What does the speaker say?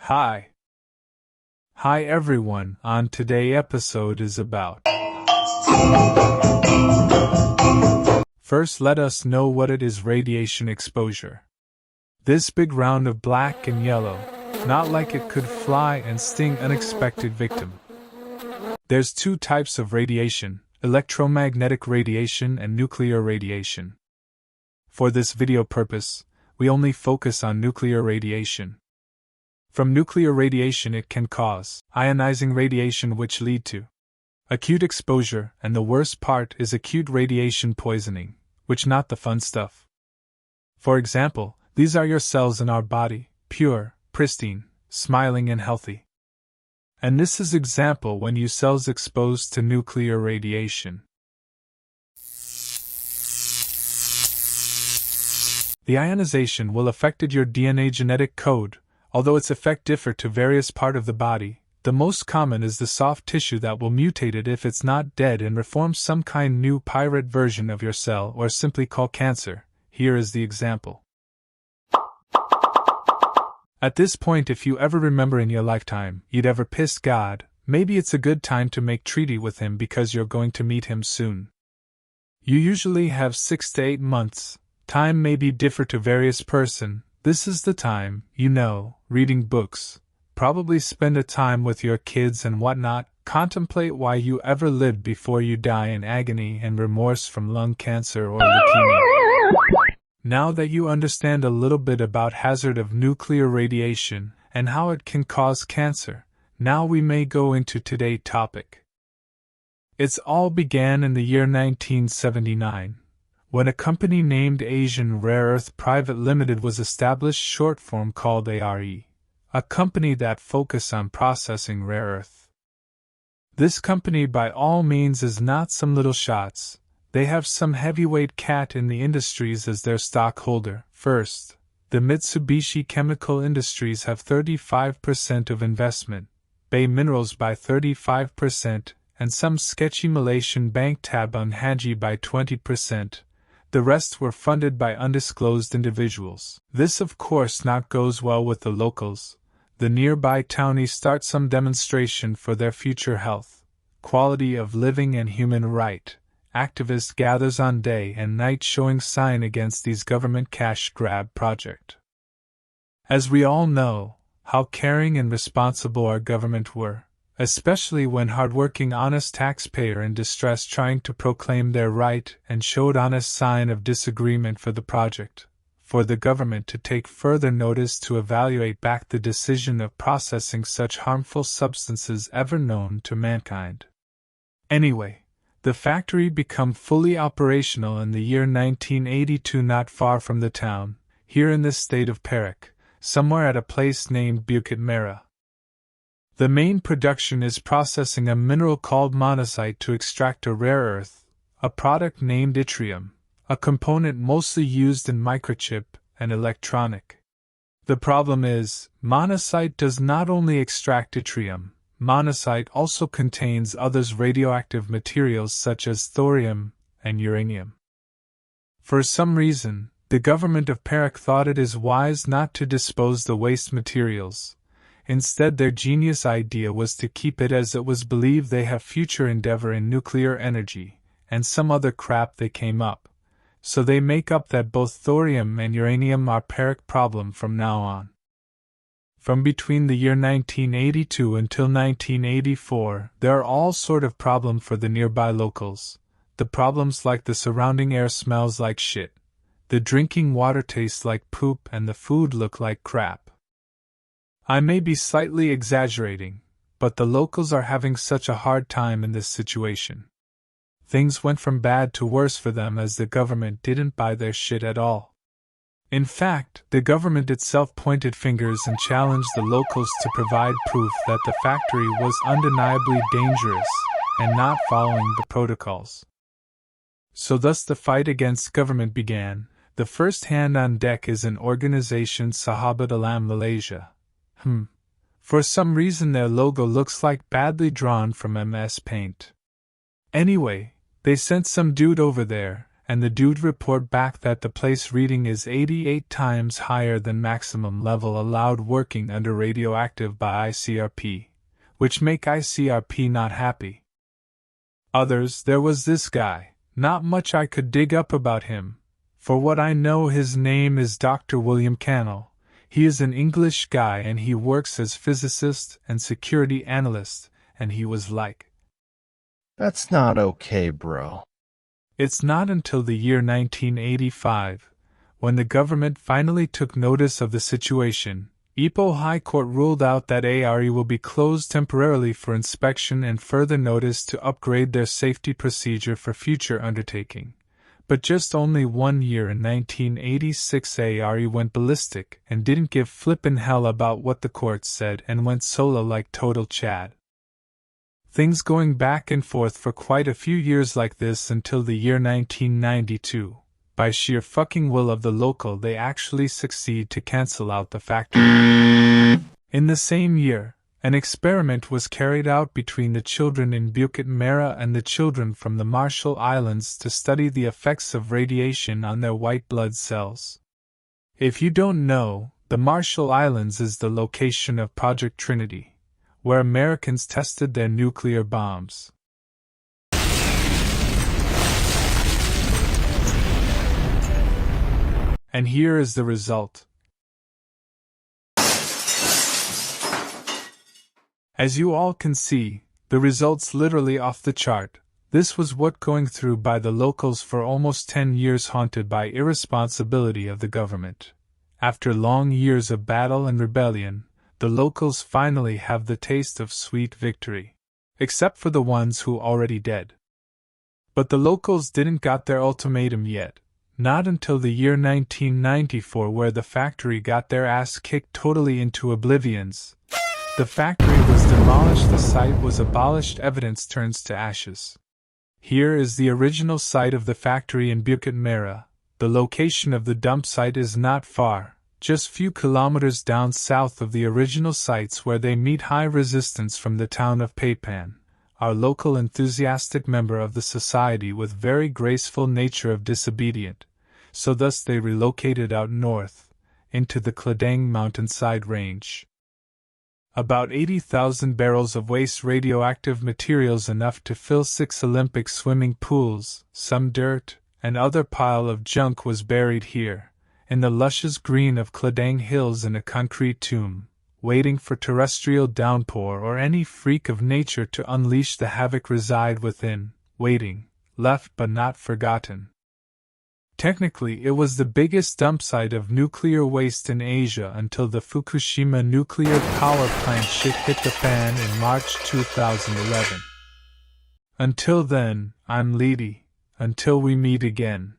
Hi. Hi everyone, on today's episode is about. First, let us know what it is: radiation exposure. This big round of black and yellow, not like it could fly and sting unexpected victim. There's two types of radiation: electromagnetic radiation and nuclear radiation. For this video purpose, we only focus on nuclear radiation. From nuclear radiation it can cause ionizing radiation, which lead to acute exposure, and the worst part is acute radiation poisoning, which not the fun stuff. For example, these are your cells in our body, pure, pristine, smiling and healthy. And this is example when you cells exposed to nuclear radiation. The ionization will affected your DNA genetic code, although its effect differ to various part of the body. The most common is the soft tissue that will mutate it if it's not dead and reform some kind new pirate version of your cell, or simply call cancer. Here is the example. At this point, if you ever remember in your lifetime you'd ever pissed God, maybe it's a good time to make treaty with him because you're going to meet him soon. You usually have 6 to 8 months. Time may be differ to various person. This is the time, reading books, probably spend a time with your kids and whatnot, contemplate why you ever lived before you die in agony and remorse from lung cancer or leukemia. Now that you understand a little bit about hazard of nuclear radiation and how it can cause cancer, now we may go into today's topic. It's all began in the year 1979. When a company named Asian Rare Earth Private Limited was established, short form called ARE, a company that focused on processing rare earth. This company by all means is not some little shots. They have some heavyweight cat in the industries as their stockholder. First, the Mitsubishi Chemical Industries have 35% of investment, Bay Minerals by 35%, and some sketchy Malaysian bank Tabung Haji by 20%. The rest were funded by undisclosed individuals. This of course not goes well with the locals. The nearby townies start some demonstration for their future health, quality of living and human right. Activists gathers on day and night showing sign against these government cash grab project. As we all know, how caring and responsible our government were, especially when hardworking honest taxpayer in distress trying to proclaim their right, and showed honest sign of disagreement for the project, for the government to take further notice to evaluate back the decision of processing such harmful substances ever known to mankind. Anyway, the factory become fully operational in the year 1982, not far from the town, here in the state of Perak, somewhere at a place named Bukit Merah. The main production is processing a mineral called monazite to extract a rare earth, a product named yttrium, a component mostly used in microchip and electronic. The problem is, monazite does not only extract yttrium, monazite also contains others radioactive materials such as thorium and uranium. For some reason, the government of Perak thought it is wise not to dispose the waste materials. Instead, their genius idea was to keep it, as it was believed they have future endeavor in nuclear energy, and some other crap they came up. So they make up that both thorium and uranium are Perak problem from now on. From between the year 1982 until 1984, there are all sort of problem for the nearby locals. The problems like the surrounding air smells like shit, the drinking water tastes like poop, and the food look like crap. I may be slightly exaggerating, but the locals are having such a hard time in this situation. Things went from bad to worse for them as the government didn't buy their shit at all. In fact, the government itself pointed fingers and challenged the locals to provide proof that the factory was undeniably dangerous and not following the protocols. So thus the fight against government began. The first hand on deck is an organization, Sahabat Alam Malaysia. For some reason their logo looks like badly drawn from MS Paint. Anyway, they sent some dude over there, and the dude report back that the place reading is 88 times higher than maximum level allowed working under radioactive by ICRP, which make ICRP not happy. Others, there was this guy, not much I could dig up about him. For what I know, his name is Dr. William Cannell. He is an English guy and he works as physicist and security analyst, and he was like, "That's not okay, bro." It's not until the year 1985, when the government finally took notice of the situation, Ipoh High Court ruled out that ARE will be closed temporarily for inspection and further notice to upgrade their safety procedure for future undertaking. But just only 1 year in 1986 ARE went ballistic and didn't give flippin' hell about what the court said and went solo like total Chad. Things going back and forth for quite a few years like this until the year 1992. By sheer fucking will of the local, they actually succeed to cancel out the factory. In the same year, an experiment was carried out between the children in Bukit Merah and the children from the Marshall Islands to study the effects of radiation on their white blood cells. If you don't know, the Marshall Islands is the location of Project Trinity, where Americans tested their nuclear bombs. And here is the result. As you all can see, the results literally off the chart. This was what going through by the locals for almost 10 years, haunted by irresponsibility of the government. After long years of battle and rebellion, the locals finally have the taste of sweet victory. Except for the ones who already dead. But the locals didn't got their ultimatum yet. Not until the year 1994, where the factory got their ass kicked totally into oblivions. The factory was demolished, the site was abolished, evidence turns to ashes. Here is the original site of the factory in Bukit Merah. The location of the dump site is not far, just few kilometers down south of the original sites, where they meet high resistance from the town of Paypan, our local enthusiastic member of the society with very graceful nature of disobedient, so thus they relocated out north, into the Kladang mountainside range. About 80,000 barrels of waste radioactive materials, enough to fill 6 Olympic swimming pools, some dirt, and other pile of junk, was buried here, in the luscious green of Kladang Hills, in a concrete tomb, waiting for terrestrial downpour or any freak of nature to unleash the havoc reside within, waiting, left but not forgotten. Technically, it was the biggest dump site of nuclear waste in Asia until the Fukushima nuclear power plant shit hit the fan in March 2011. Until then, I'm Leedy. Until we meet again.